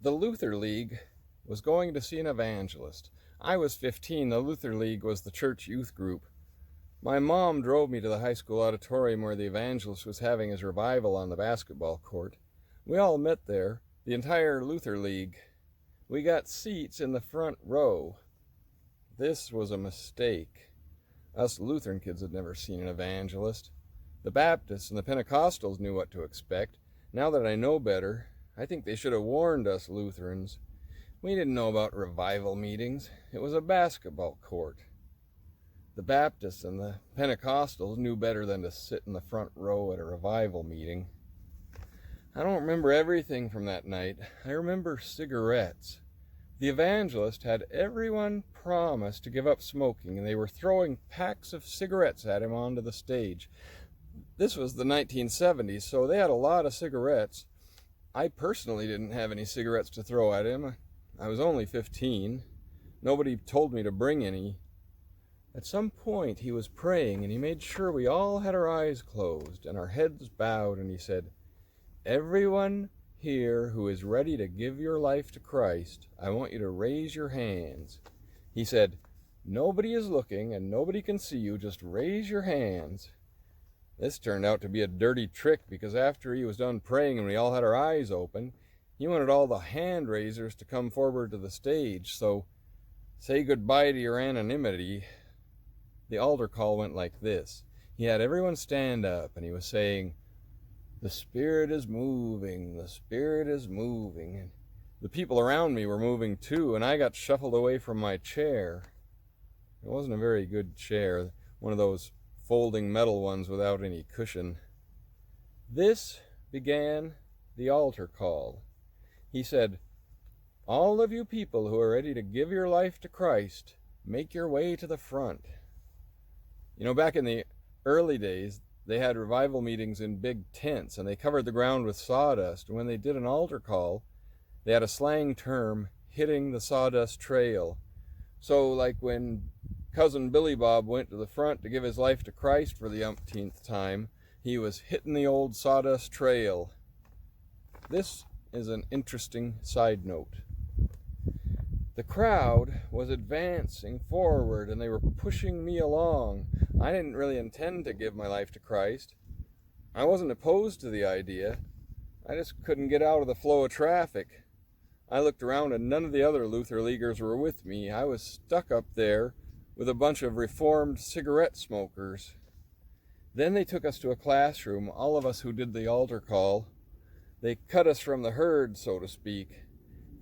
The Luther League was going to see an evangelist. I was 15. The Luther League was the church youth group. My mom drove me to the high school auditorium where the evangelist was having his revival on the basketball court. We all met there, the entire Luther League. We got seats in the front row. This was a mistake. Us Lutheran kids had never seen an evangelist. The Baptists and the Pentecostals knew what to expect. Now that I know better, I think they should have warned us Lutherans. We didn't know about revival meetings. It was a basketball court. The Baptists and the Pentecostals knew better than to sit in the front row at a revival meeting. I don't remember everything from that night. I remember cigarettes. The evangelist had everyone promise to give up smoking, and they were throwing packs of cigarettes at him onto the stage. This was the 1970s, so they had a lot of cigarettes. I personally didn't have any cigarettes to throw at him. I was only 15. Nobody told me to bring any. At some point he was praying, and he made sure we all had our eyes closed and our heads bowed, and he said, "Everyone here who is ready to give your life to Christ, I want you to raise your hands." He said, "Nobody is looking and nobody can see you, just raise your hands." This turned out to be a dirty trick, because after he was done praying and we all had our eyes open, he wanted all the hand raisers to come forward to the stage. So, say goodbye to your anonymity. The altar call went like this. He had everyone stand up, and he was saying, "The Spirit is moving, the Spirit is moving." And the people around me were moving too, and I got shuffled away from my chair. It wasn't a very good chair, one of those folding metal ones without any cushion. This began the altar call. He said, "All of you people who are ready to give your life to Christ, make your way to the front." You know, back in the early days, they had revival meetings in big tents, and they covered the ground with sawdust. And when they did an altar call, they had a slang term, hitting the sawdust trail. So like when Cousin Billy Bob went to the front to give his life to Christ for the umpteenth time, he was hitting the old sawdust trail. This is an interesting side note. The crowd was advancing forward, and they were pushing me along. I didn't really intend to give my life to Christ. I wasn't opposed to the idea. I just couldn't get out of the flow of traffic. I looked around, and none of the other Luther Leaguers were with me. I was stuck up there with a bunch of reformed cigarette smokers. Then they took us to a classroom, all of us who did the altar call. They cut us from the herd, so to speak.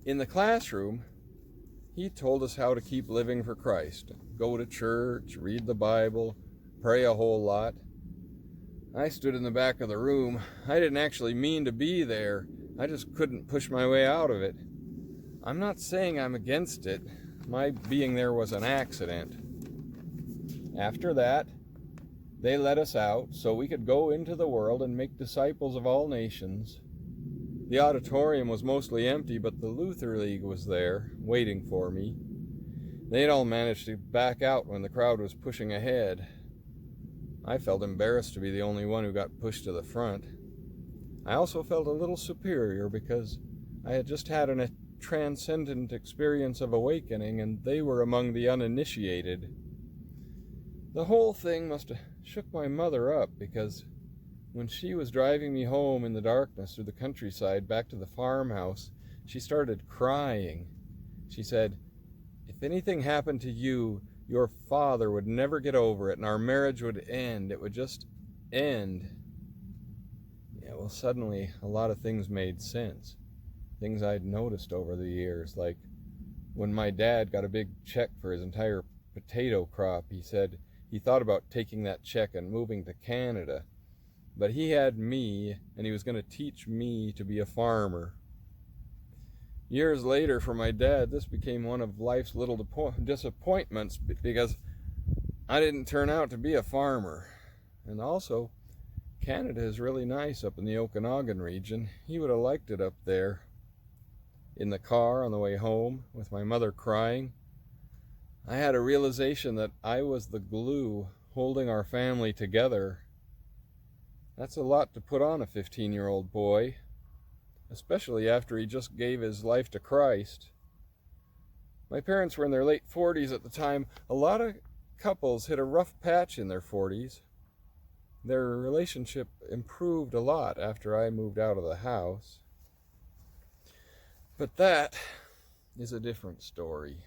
In the classroom, he told us how to keep living for Christ. Go to church, read the Bible, pray a whole lot. I stood in the back of the room. I didn't actually mean to be there. I just couldn't push my way out of it. I'm not saying I'm against it. My being there was an accident. After that, they let us out so we could go into the world and make disciples of all nations. The auditorium was mostly empty, but the Luther League was there, waiting for me. They'd all managed to back out when the crowd was pushing ahead. I felt embarrassed to be the only one who got pushed to the front. I also felt a little superior because I had just had a transcendent experience of awakening, and they were among the uninitiated. The whole thing must have shook my mother up, because when she was driving me home in the darkness through the countryside back to the farmhouse, she started crying. She said, "If anything happened to you, your father would never get over it, and our marriage would end. It would just end." Yeah, well, suddenly a lot of things made sense. Things I'd noticed over the years, like when my dad got a big check for his entire potato crop, he said he thought about taking that check and moving to Canada. But he had me, and he was going to teach me to be a farmer. Years later, for my dad, this became one of life's little disappointments, because I didn't turn out to be a farmer. And also, Canada is really nice up in the Okanagan region. He would have liked it up there. In the car on the way home, with my mother crying, I had a realization that I was the glue holding our family together. That's a lot to put on a 15-year-old boy, especially after he just gave his life to Christ. My parents were in their late 40s at the time. A lot of couples hit a rough patch in their 40s. Their relationship improved a lot after I moved out of the house. But that is a different story.